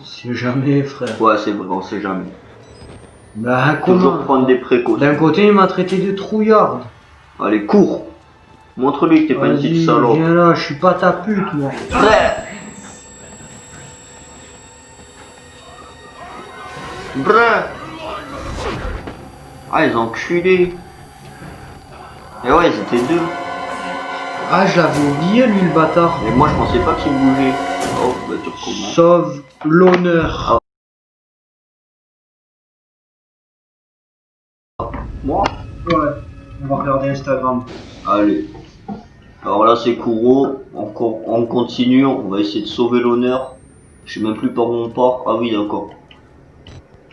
C'est jamais, frère. Ouais, c'est vrai, on sait jamais. Bah, Toujours comment? prendre des précautions. D'un côté, il m'a traité de trouillard. Allez, cours. Montre-lui que t'es pas une petite Vas-y, salope. viens là, je suis pas ta pute, moi. Bref. Bref. Ah, ils ont enculé. Et ouais, ils étaient deux. Ah, je l'avais oublié, lui, le bâtard. Et moi, je pensais pas qu'il bougeait. Oh, bah tu recommences. Sauve l'honneur. Moi? Ouais, on va regarder Instagram. Allez. Alors là, c'est Kuro. On continue. On va essayer de sauver l'honneur. Je sais même plus par où on part. Ah oui, d'accord.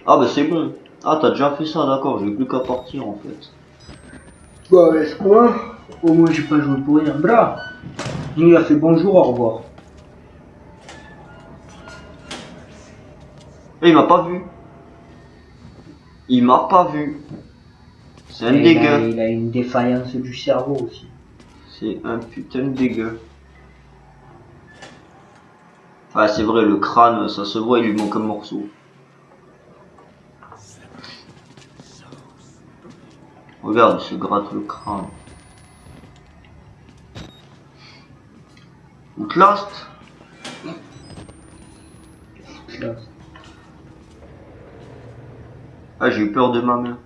Ah bah c'est bon. Ah, t'as déjà fait ça, d'accord. J'ai plus qu'à partir en fait. Bah, est-ce quoi? Au moins, j'ai pas joué pour rien. Bra. Il a fait bonjour, au revoir. Et il m'a pas vu. Il m'a pas vu. C'est un Et dégueu. il a une défaillance du cerveau aussi. C'est un putain de dégueu. Ah, c'est vrai, le crâne, ça se voit, il lui manque un morceau. Regarde, il se gratte le crâne. Outlast? Ah, j'ai eu peur de ma main.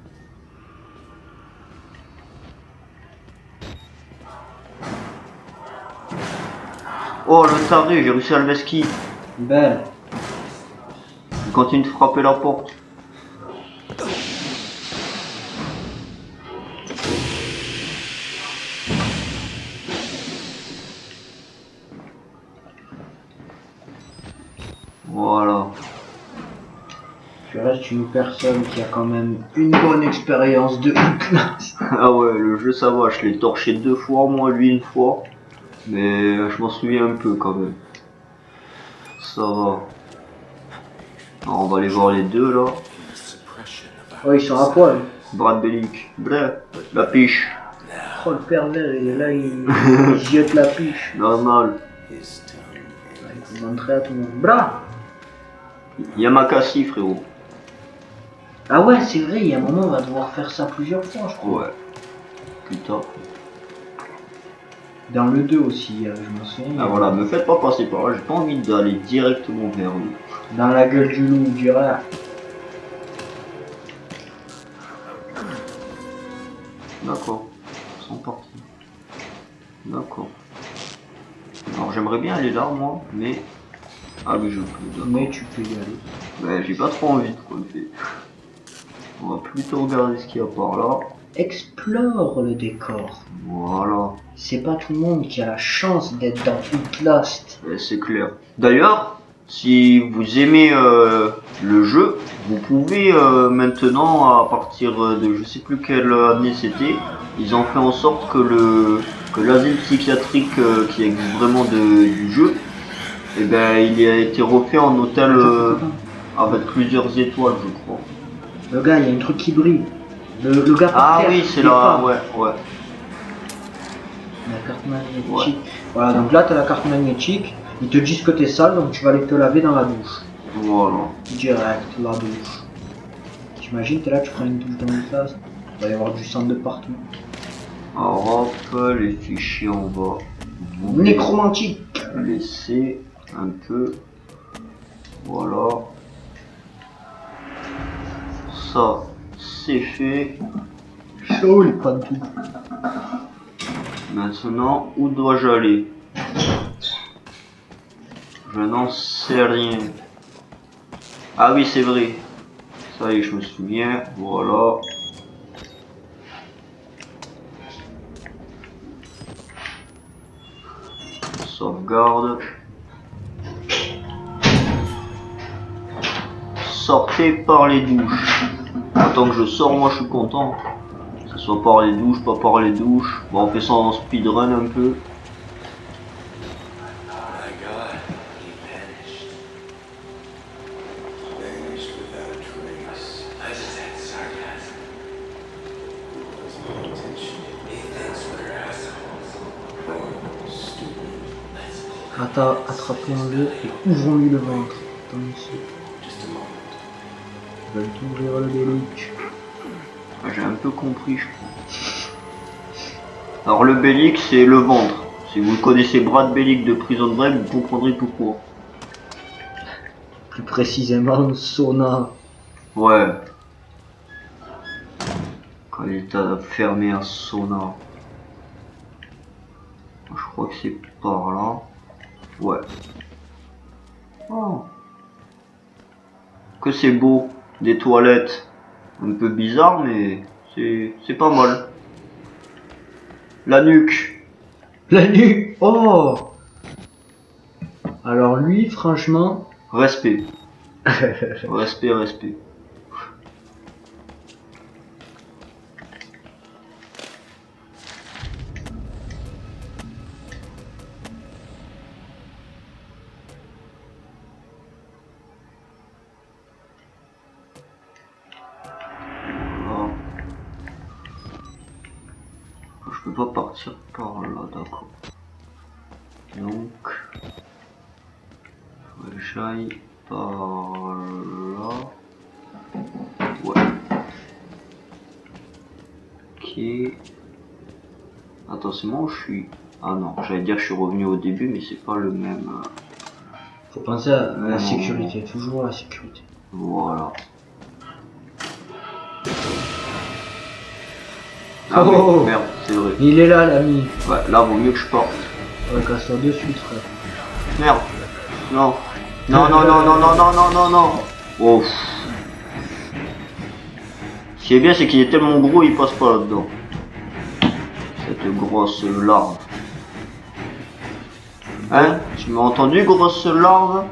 Oh, le taré, j'ai réussi à le esquiver. Belle. Il continue de frapper la porte. Voilà. Tu restes une personne qui a quand même une bonne expérience de Outlast. Ah ouais, le jeu ça va, je l'ai torché 2 fois, moi lui une fois. Mais je m'en souviens un peu quand même. Ça va. Alors on va aller voir les deux là. Oh, ils sont à poil. Brad Bellic. Bref, la piche. Oh, le pervers, il est là, il jette la piche. Normal. Il faut montrer à tout le monde. Bra. Yamakasi frérot. Ah ouais, c'est vrai, il y a un moment, on va devoir faire ça plusieurs fois, je crois. Ouais. Putain. Dans le 2 aussi, je m'en souviens. Ah voilà, me faites pas passer par là, j'ai pas envie d'aller directement vers lui. Dans la gueule du loup, du rat. D'accord. Ils sont partis. D'accord. Alors j'aimerais bien aller là moi, mais... Ah oui je peux, d'accord. Mais tu peux y aller. Mais j'ai pas trop envie de coller. On va plutôt regarder ce qu'il y a par là. Explore le décor. Voilà. C'est pas tout le monde qui a la chance d'être dans Outlast. C'est clair. D'ailleurs, si vous aimez le jeu, vous pouvez maintenant, à partir de je sais plus quelle année c'était, ils ont fait en sorte que l'asile psychiatrique qui existe vraiment du jeu, et ben il a été refait en hôtel avec plusieurs étoiles, je crois. Le gars, il y a un truc qui brille. Le gars par Ah terre, oui, c'est il là, part. ouais. La carte magnétique. Voilà, donc là, tu as la carte magnétique. Ils te disent que tu es sale, donc tu vas aller te laver dans la douche. Voilà. Direct, la douche. T'imagines, t'es là, tu prends une douche dans Outlast. Il va y avoir du sang de partout. Alors hop, les fichiers en bas. Nécromantique. Laisser un peu. Voilà. Ça, c'est fait. Chaud, les tout. Maintenant, où dois-je aller? Je n'en sais rien. Ah oui, c'est vrai. Ça y est, je me souviens. Voilà. Sauvegarde. Sortez par les douches. Tant que je sors, moi je suis content. Que ce soit par les douches, pas par les douches. Bon, on fait ça en speedrun un peu. Attrapons-le et ouvrons-lui le ventre. distance. Ils veulent ouvrir le Bellic. J'ai un peu compris, je crois. Alors le Bellic, c'est le ventre. Si vous connaissez Brad Bellic de Prison Break, vous comprendrez pourquoi. Plus précisément, sauna. Ouais. Quand il est fermé un sauna. Je crois que c'est par là. Ouais. Oh. Que c'est beau. Des toilettes. Un peu bizarre, mais c'est pas mal. La nuque. La nuque. Oh. Alors lui, franchement... Respect. Respect, respect. Je peux pas partir par là, d'accord. Donc, faut que j'aille par là. Ouais. Ok. Attends, c'est moi où je suis? Ah non, j'allais dire que je suis revenu au début, mais c'est pas le même. Faut penser à la sécurité, toujours à la sécurité. Voilà. Ah Oh. oui, merde, c'est vrai. Il est là, l'ami. Ouais, là, vaut mieux que je parte. Ouais, casse-toi de suite, frère. Merde. Non. Non, non, non, non, non, non, non, non, non. Oh. Ce qui est bien, c'est qu'il est tellement gros, il passe pas là-dedans. Cette grosse larve. Hein? Tu m'as entendu, grosse larve?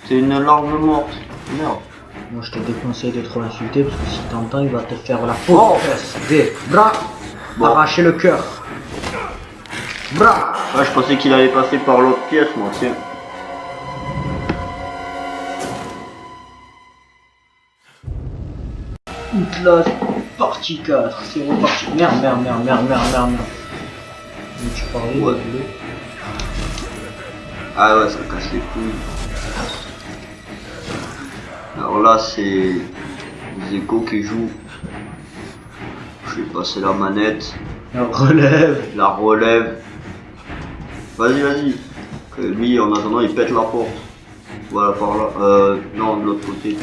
C'est une larve morte. Merde. Moi, je te déconseille de trop l'insulter parce que si t'entends, il va te faire la peau. Oh. Des bras. Bon. Arracher le cœur. Bras. Ouais, je pensais qu'il allait passer par l'autre pièce, moi, tiens. Outlast, partie 4. C'est reparti. Merde, merde, merde, merde, merde, merde, merde. Donc, tu parlais, Ouais. désolé. Ah ouais, ça casse les couilles. Alors là, c'est Zeko qui joue. Je vais passer la manette, La relève. la relève. Vas-y, vas-y. Que lui, en attendant, il pète la porte. Voilà, par là. Non, de l'autre côté.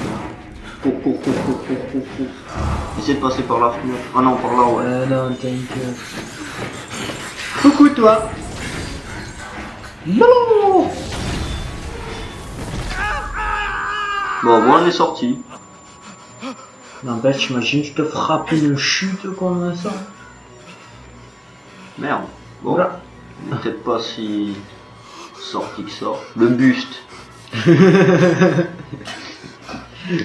Cours, cours, cours, cours, cours, cours, cours. Essaye de passer par la fenêtre. Ah non, par là, ouais. Non, t'inquiète. Coucou, toi. Non. Bon, bon, on est sorti. N'empêche, t'imagines, tu te frappes une chute comme ça. Merde. Bon, Voilà. peut-être pas si sorti que ça. Le buste.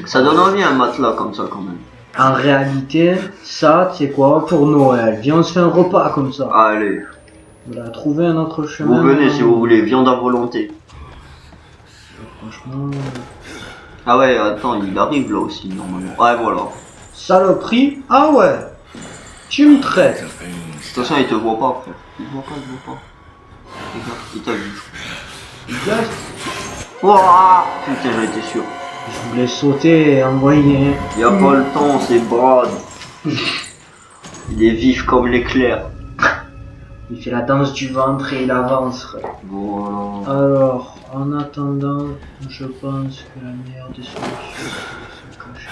Ça donne envie un matelas comme ça quand même. En réalité, ça, tu sais quoi, pour Noël. Viens, on se fait un repas comme ça. Allez, Voilà, trouver un autre chemin. vous venez si vous voulez, viande à volonté. Franchement... Ah ouais, attends, il arrive là aussi normalement. Ouais, voilà. Saloperie. Ah ouais. Tu me traites. De toute façon, il te voit pas, frère. Il te voit pas, il te voit pas. Regarde, il t'a vu. Yes. Ouah, putain, j'en étais sûr. Je voulais sauter et envoyer. Il a pas le temps, c'est Brad. Il est vif comme l'éclair. Il fait la danse du ventre et il avance, frère. Voilà. Alors, en attendant, je pense que la meilleure des solutions, c'est de se cacher.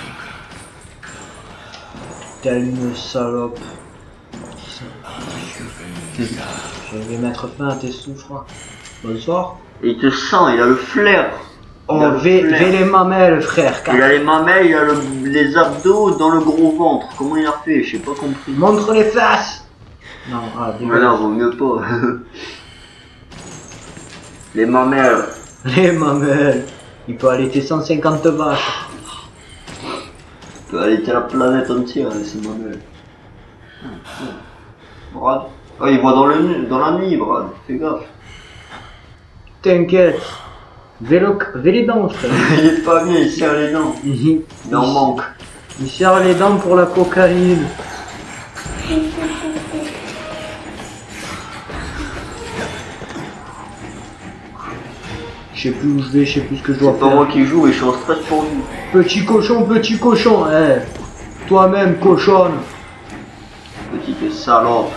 Telle une salope. Je vais mettre fin à tes souffrances. Bonsoir. Et il te sent, il a le flair. Il a Oh, le vais flair. les mamelles, frère. Il a les mamelles, il a les abdos dans le gros ventre. Comment il a fait? J'ai pas compris. Montre les fesses. Non, ah, Mais non, vaut mieux pas. Les mamelles. Les mamelles. Il peut allaiter 150 vaches. Il peut allaiter la planète entière avec ses mamelles. Brad. Oh, il voit dans la nuit, Brad. Fais gaffe. T'inquiète. Vais les dents, frère. Il est pas bien, il serre les dents. Il Il en manque. serre les dents pour la cocaïne. Je sais plus où je vais, je sais plus ce que je dois C'est pas moi faire. qui joue et je suis en stress pour lui. Petit cochon, eh. Toi-même, cochonne. Petite salope.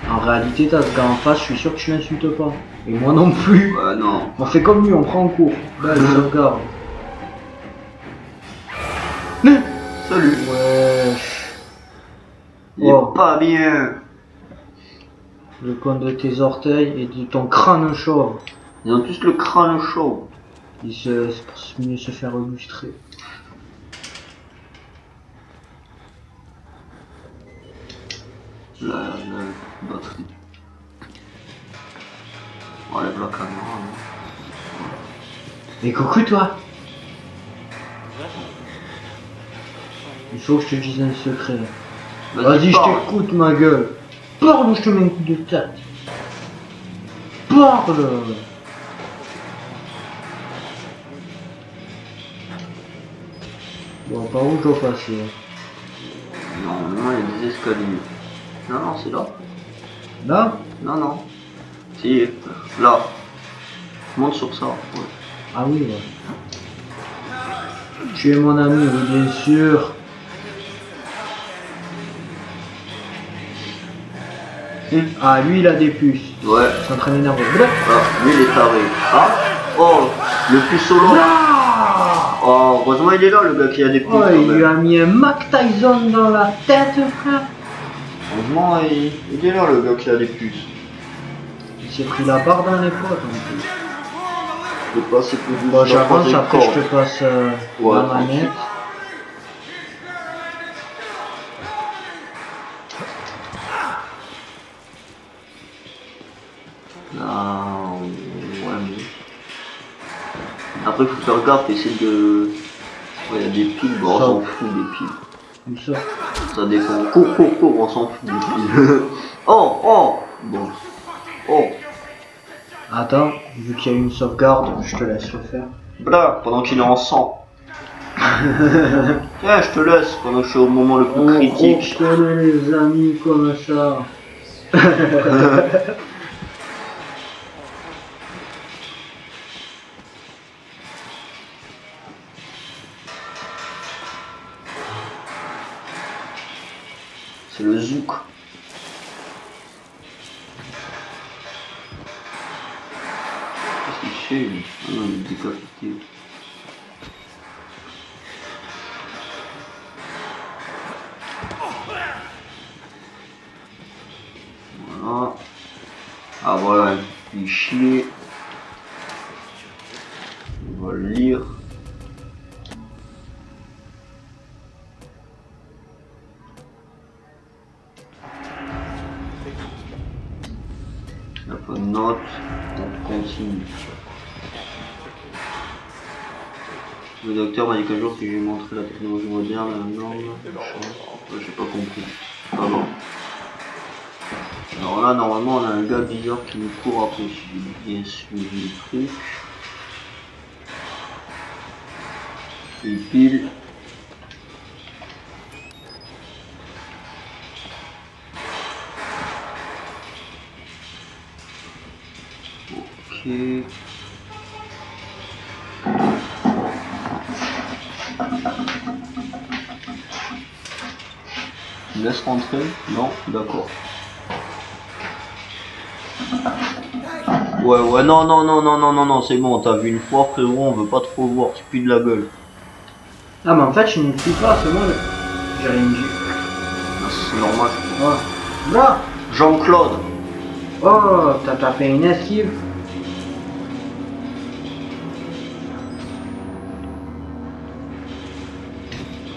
En réalité, t'as ce gars en face, je suis sûr que tu l'insultes pas. Et moi non plus. Ouais, non. On fait comme lui, on prend en cours. Belle sauvegarde. Salut. Wesh. Il est Oh. pas bien. Le coin de tes orteils et de ton crâne chauve. Ils ont tous le crâne chaud. C'est pour mieux se faire illustrer. La batterie. On enlève la caméra. Hein. Mais coucou toi. Il faut que je te dise un secret. Vas-y, je parle. t'écoute ma gueule. Parle ou je te mets un coup de tête. Parle. Bon, par où je dois passer? Non, il y a des escaliers. Non, c'est là. Là? Non. Si, là. Monte sur ça. Ouais. Ah oui, ouais. Tu es mon ami, oui, bien sûr. Ah, lui, il a des puces. Ouais. C'est en train d'énerver. Bref. Ah, lui il est taré. Ah. Oh, le plus solo. Ah Oh, heureusement il est là le gars qui a des puces. Oh, quand il lui même. a mis un Mac Tyson dans la tête, frère. Heureusement il est là le gars qui a des puces. Il s'est pris la barre dans les potes, en plus. Je peux passer plus doucement. Bon, j'avance, j'ai le après corps. je te passe Ouais, la tranquille. manette. Ah, ouais, mais... Après, faut faire gaffe, essayer de... Ouais, il y a des piles, bon, on Ça. s'en fout des piles. Comme ça. Ça dépend. Cours, on s'en fout des piles. Oh. Bon. Oh. Attends, vu qu'il y a une sauvegarde, je te laisse le faire. Blah, pendant qu'il est en sang. Tiens, je te laisse, pendant que je suis au moment le plus On critique. reconnaît les amis comme ça. C'est le zouk. Qu'est-ce qu'il fait lui? Ah non, il est décapité. Voilà. Ah voilà, il chier. On va le lire. Il n'y a pas de note, on continue. Le docteur m'a dit qu'un jour si je lui montrais la technologie moderne, non, j'ai pas compris. Ah bon. Alors là, normalement, on a un gars bizarre qui nous court après. Si j'ai bien suivi le truc. Il pile. Ok. Tu me laisses rentrer? Non? D'accord. Ouais, non, c'est bon, t'as vu une fois, frérot, on veut pas trop voir, tu pues de la gueule. Ah, mais en fait, je ne suis pas, c'est moi. J'ai rien dit. Ah, c'est normal. Oh. Là. Jean-Claude. Oh, t'as fait une esquive.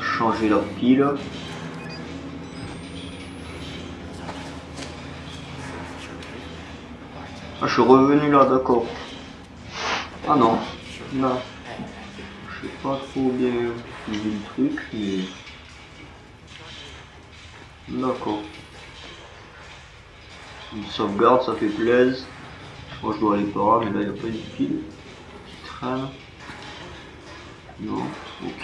Changer la pile. Ah, je suis revenu là, d'accord. Ah non, là. Je sais pas trop bien vu le truc, mais... D'accord. Une sauvegarde, ça fait plaisir. Moi je dois aller par là, mais là il n'y a pas une pile qui traîne. Non, ok.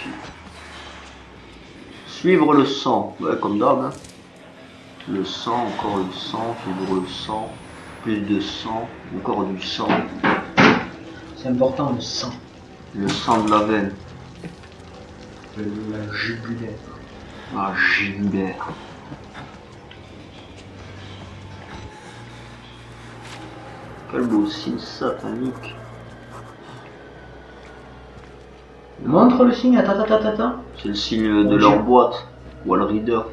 Suivre le sang, ouais comme d'hab. Hein. Le sang, encore le sang, suivre le sang. Plus de sang, encore du sang. C'est important le sang. Le sang de la veine. La jugulaire. Ah, Gilbert. Quel beau signe satanique. Montre le signe, attends. C'est le signe de leur boîte. Wall Reader.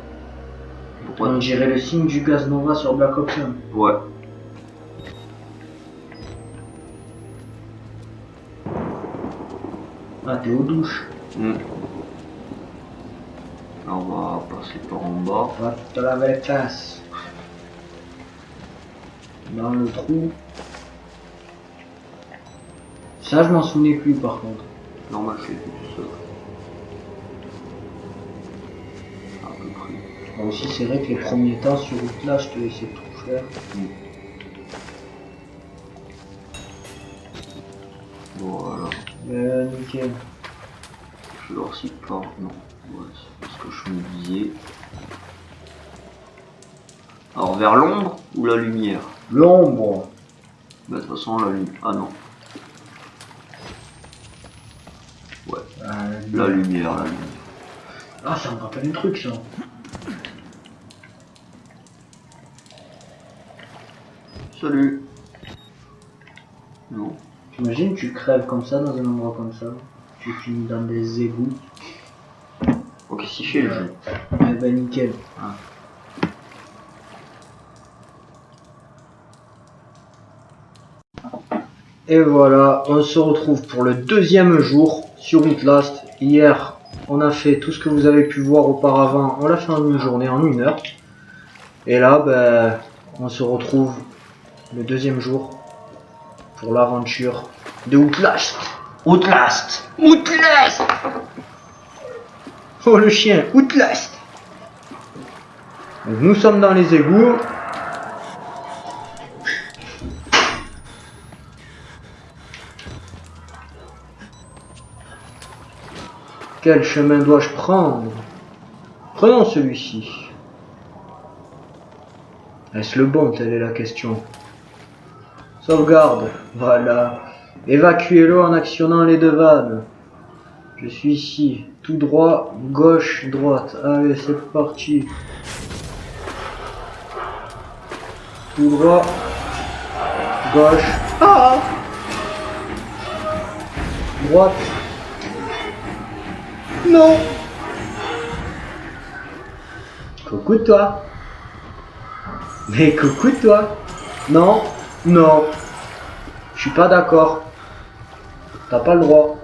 Pourquoi? On dirait le signe du gaz Nova sur Black Ops 1. Ouais. Ah, t'es aux douches. Là, on va passer par en bas. On va te laver les fesses. Dans le trou. Ça, je m'en souvenais plus par contre. Normal, je fais tout seul. À peu près. Moi aussi, c'est vrai que les premiers temps sur Outlast, je te laissais tout faire. Voilà. Nickel. Je leur cite pas. Non. Ouais, c'est ce que je me disais. Alors, vers l'ombre ou la lumière? L'ombre. Bah, de toute façon, la lumière. Ah non. Ouais. La lumière, la lumière. Ah, ça me rappelle un truc, ça. Salut. Non. T'imagines, tu crèves comme ça dans un endroit comme ça. Tu finis dans des égouts. Ok, si fait le jeu. Eh ben, nickel. Ah. Et voilà, on se retrouve pour le deuxième jour sur Outlast. Hier, on a fait tout ce que vous avez pu voir auparavant. On l'a fait en une journée, en 1 heure. Et là, ben, on se retrouve le deuxième jour pour l'aventure de Outlast. Outlast. Outlast! Oh le chien, Outlast! Donc, nous sommes dans les égouts. Quel chemin dois-je prendre? Prenons celui-ci. Est-ce le bon? Telle est la question. Sauvegarde. Voilà. Évacuez-le en actionnant les deux vannes. Je suis ici. Tout droit, gauche, droite. Allez, c'est parti. Tout droit, gauche. Ah! Droite. Non. Coucou toi. Mais coucou toi. Non, non. Je suis pas d'accord. T'as pas le droit.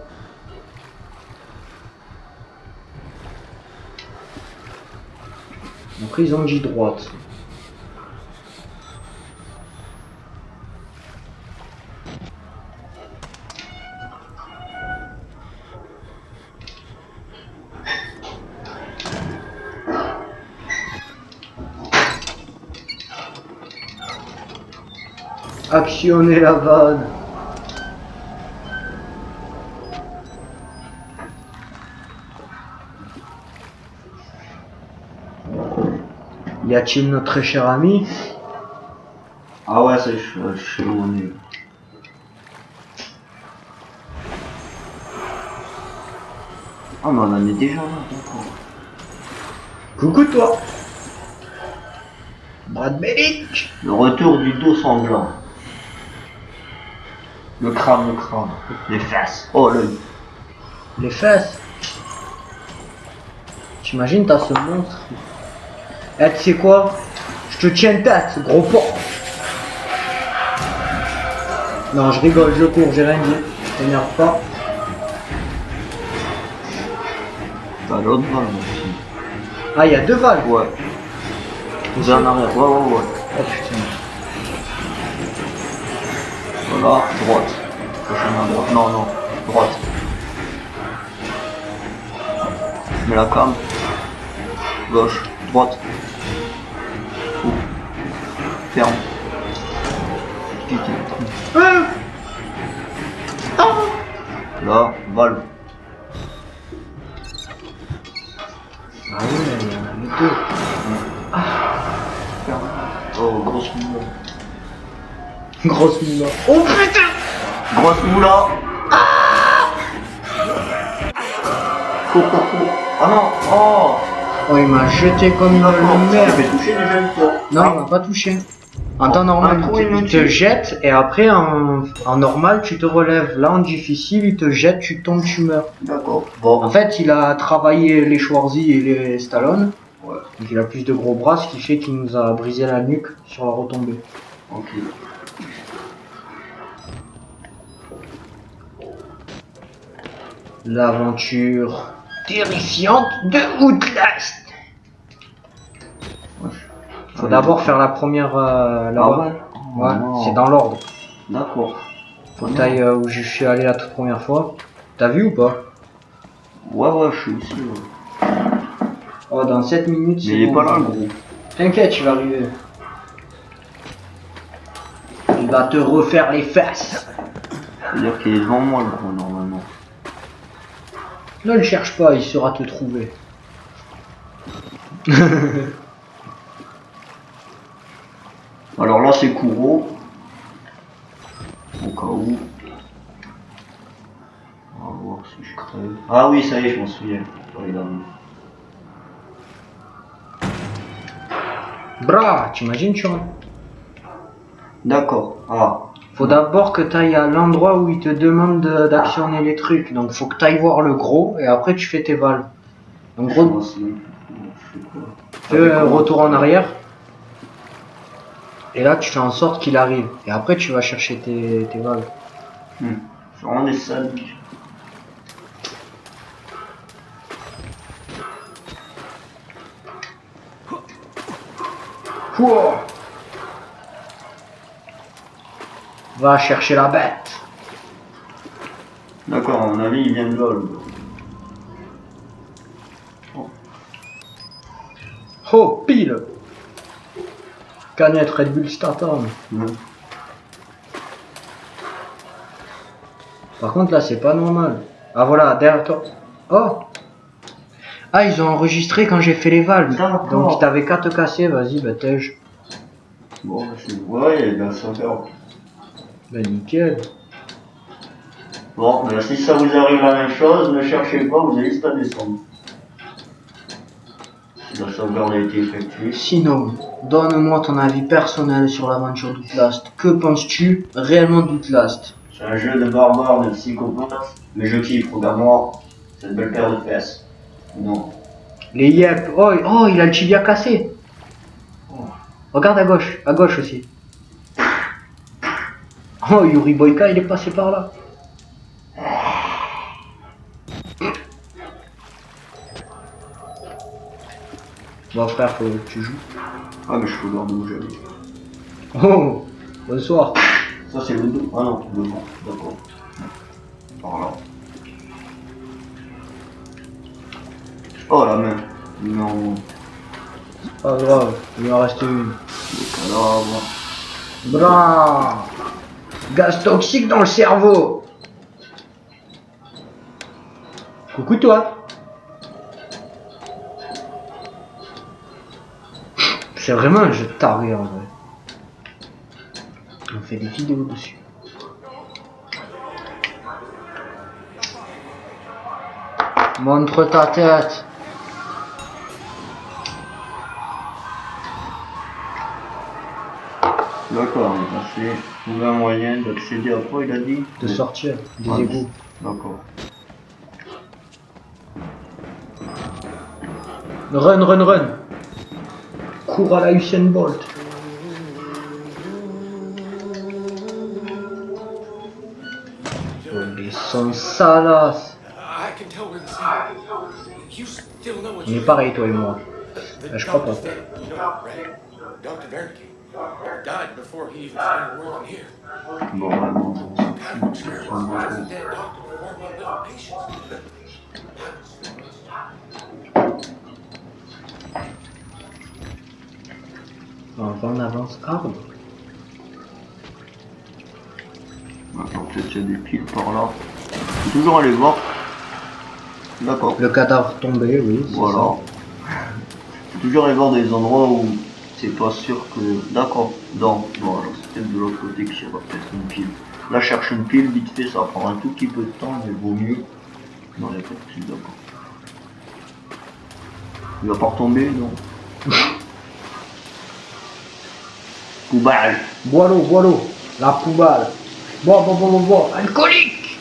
Donc ils ont dit droite. Actionnez la vanne. Y a-t-il notre très cher ami? Ah ouais, c'est chez mon nez. Ah mais on en est déjà là, d'accord. Coucou toi. Brad Bellic. Le retour du dos sanglant. Le crâne. Les fesses. Oh l'œil. Les fesses. T'imagines, t'as ce monstre. Eh, tu sais quoi? Je te tiens tête, gros porc. Non, je rigole, je cours, j'ai rien dit. T'énerve pas. T'as l'autre balle aussi. Ah, il y a deux valves. Ouais. Vous en arrière. Ouais. Oh putain. Voilà, droite. Prochaine à droite. Non, droite. Mets la cam. Gauche, droite. Ouvre. Ferme. Putain. Là, valve. Ah oui, il y en avait deux. Oh, grosse mouille. Grosse moula. Oh putain! Grosse moula. Ah non. Oh. Oh, il m'a jeté comme une Tu merde. fait toucher déjà une fois. Non, il m'a pas touché. En temps normal, un coup, il me il te tue. jette et après en normal, tu te relèves. Là, en difficile, il te jette, tu tombes, tu meurs. D'accord. Bon. En fait, il a travaillé les Schwarzy et les Stallone. Ouais. Donc il a plus de gros bras, ce qui fait qu'il nous a brisé la nuque sur la retombée. Ok. L'aventure terrifiante de Outlast. Faut d'abord faire la première là-bas. Ouais, non. c'est dans l'ordre. D'accord. Faut que t'ailles où je suis allé la toute première fois. T'as vu ou pas? Ouais, je suis ici. Ouais. Oh, dans 7 minutes, Mais il est pas là, le gros. T'inquiète, il va arriver. Il va te refaire les fesses. C'est-à-dire qu'il est devant moi, le gros, normalement. Ne le cherche pas, il saura te trouver. Alors là, c'est Kuro. Au cas où. On va voir si je crève. Ah oui, ça y est, je m'en souviens. Regarde. Bra, t'imagines, tu vois? D'accord. Ah. Faut d'abord que t'ailles à l'endroit où il te demande d'actionner les trucs. Donc faut que t'ailles voir le gros et après tu fais tes balles. Donc gros, fais retour en arrière. Et là tu fais en sorte qu'il arrive. Et après tu vas chercher tes balles. C'est vraiment des sadiques. Pouah. Va chercher la bête. D'accord, à mon avis, il vient de là. Oh pile. Canette Red Bull Staton. Par contre là c'est pas normal. Ah voilà, derrière toi. Oh. Ah ils ont enregistré quand j'ai fait les valves. D'accord. Donc t'avais qu'à te casser, vas-y, bah t'es. Bon, c'est... Ouais, il y a bien 5 heures. Bah nickel. Bon, ben, si ça vous arrive la même chose, ne cherchez pas, vous allez juste à descendre. Si la sauvegarde a été effectuée. Sinon, donne-moi ton avis personnel sur l'aventure d'Outlast. Que penses-tu réellement d'Outlast? C'est un jeu de barbares, de psychopathes, mais je kiffe, regarde-moi cette belle paire de fesses. Non. Les yep. Oh, oh, il a le tibia cassé. Oh. Regarde à gauche aussi. Oh, Yuri Boyka, il est passé par là. Bon frère, faut que tu joues. Ah, mais je peux regarder où j'allais. Oh, bonsoir. Ça, c'est le dos. Ah non, le vent, d'accord. Par là. Oh, la main. Non. Pas grave, il m'en reste une. Le cadavre. Bra. Gaz toxique dans le cerveau. Coucou toi. C'est vraiment un jeu de taré en vrai. On fait des vidéos dessus. Montre ta tête. D'accord, on est passé. Trouver un moyen d'accéder à quoi, il a dit? De sortir des Ah, égouts. D'accord. Run, run, run. Cours à la Usain Bolt. Oh, les sons salaces. On est pareil, toi et moi. Je crois pas. Dr. Wernicke died before he even started working here. Bon, vraiment. God, sure, why is the dead doctor before one living patient? Enfin, on avance hard. Maintenant, peut-être qu'il y a des piles par là. Faut toujours aller voir. D'accord. Le cadavre tombé, oui. Voilà. Faut toujours aller voir des endroits où c'est pas sûr que. D'accord. Non, voilà. peut-être de l'autre côté qu'il y aura peut-être une pile. Là, cherche une pile, vite fait, ça prend un tout petit peu de temps, mais vaut mieux. Non, il n'y a pas de pile d'abord. Il va pas retomber, non. Poubelle. Bois l'eau, la poubelle. Bois. Alcoolique.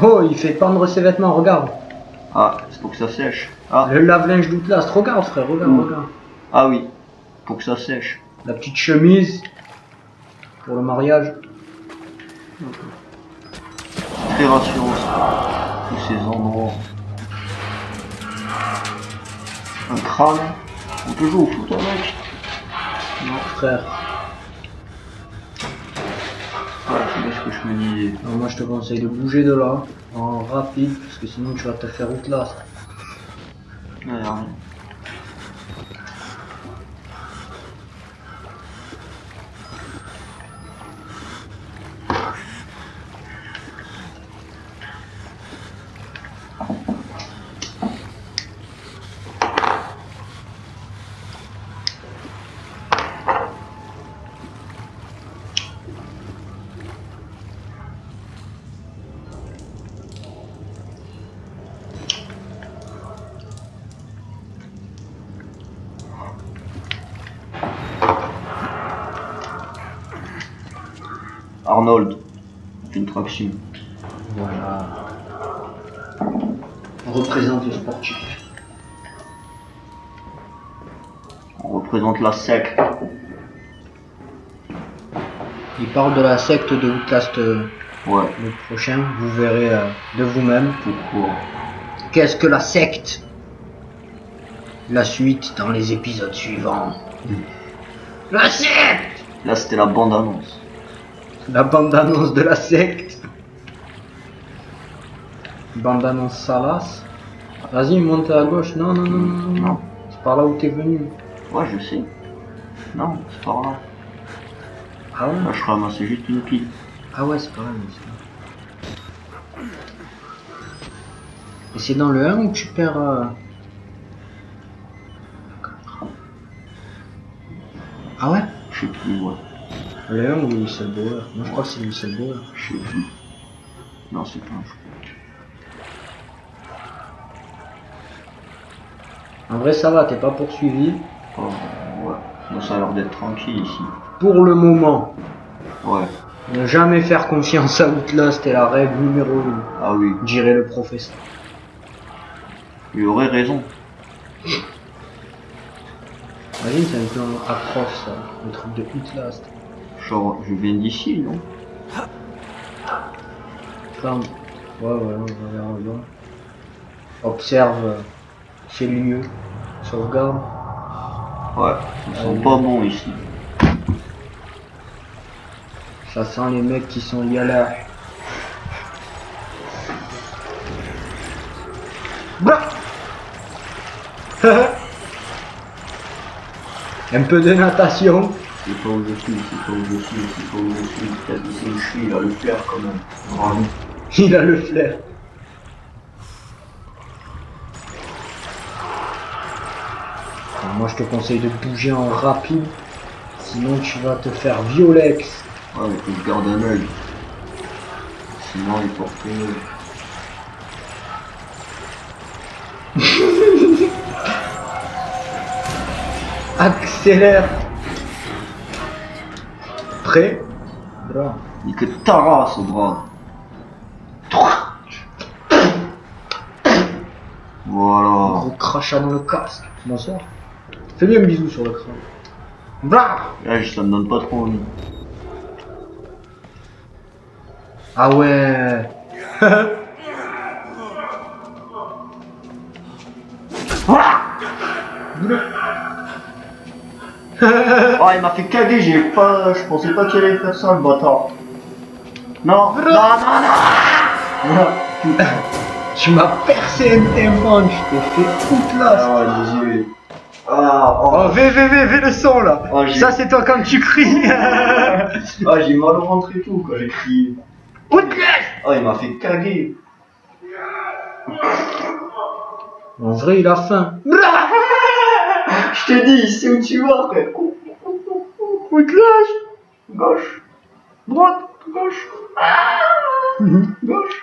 Oh, il fait pendre ses vêtements, regarde. Ah, c'est pour que ça sèche. Ah, Le lave-linge d'Outlast, regarde frère, regarde. ah oui, pour que ça sèche. La petite chemise pour le mariage. Très rassurant ça. Tous ces endroits. Un crâne. On peut jouer au foot avec. Non frère. Ouais, c'est bien ce que je me disais. Alors moi je te conseille de bouger de là, en rapide, parce que sinon tu vas te faire Outlast. Ouais, rien. Arnold, une traction. Voilà. On représente le sportif. On représente la secte. Il parle de la secte de Outlast Ouais, le prochain, vous verrez de vous-même. pourquoi? Qu'est-ce que la secte? La suite dans les épisodes suivants. La secte! Là, c'était la bande-annonce. La bande-annonce de la secte. Bande-annonce salace. Vas-y, monte à gauche. Non. Non. C'est par là où t'es venu. Ouais, je sais. Non, c'est par là. Ah ouais? Là, je ramassais juste une pile. Ah ouais, c'est pas mal. Mais c'est... Et c'est dans le 1 où tu perds... Ah ouais? Je sais plus, ouais. Le 1 ou le whistleblower? Moi je crois que c'est le whistleblower. Je sais plus. Non, c'est pas un jeu. En vrai ça va, t'es pas poursuivi. Oh, ouais. Bon, ça a l'air d'être tranquille ici. Pour le moment. Ouais. Ne jamais faire confiance à Outlast est la règle numéro 1, Ah oui, dirait le professeur. il aurait raison. Imagine, c'est un peu un prof ça, le truc de Outlast. Genre, je viens d'ici, non? Enfin, ouais, on va vers là. Observe ces lieux, sauvegarde. Ouais, ils sont pas bons ici. Ça sent les mecs qui sont liés à la... Blah. Un peu de natation. C'est pas où je suis, c'est pas où je suis, c'est pas où je suis. Peut-être ici où je suis, il a le flair quand même. Bravo. Il a le flair. Alors moi je te conseille de bouger en rapide, sinon tu vas te faire violex. Ouais, mais faut que je garde un œil. Sinon, il porte... Accélère. Prêt? Bra. Il que tarasse au bras. Voilà. Gros crachat dans le casque. Bonsoir. Fais-lui un bisou sur le crâne. Bra. Là, ça me donne pas trop envie. Ah ouais. Oh, il m'a fait caguer, je pensais pas qu'il allait faire ça, le bâtard. Non, non, non. Tu m'as percé un tympan, je t'ai fait Outlast. Ah ouais, désolé. Ah, Oh, oh. V le son là. Oh, Ça c'est toi quand tu cries. Ah, j'ai mal au ventre et tout quand j'ai crié. Outlast. Oh, il m'a fait caguer. En vrai il a faim. Je te dis, c'est où tu vas, frère. Gauche. Droite. Gauche. Gauche.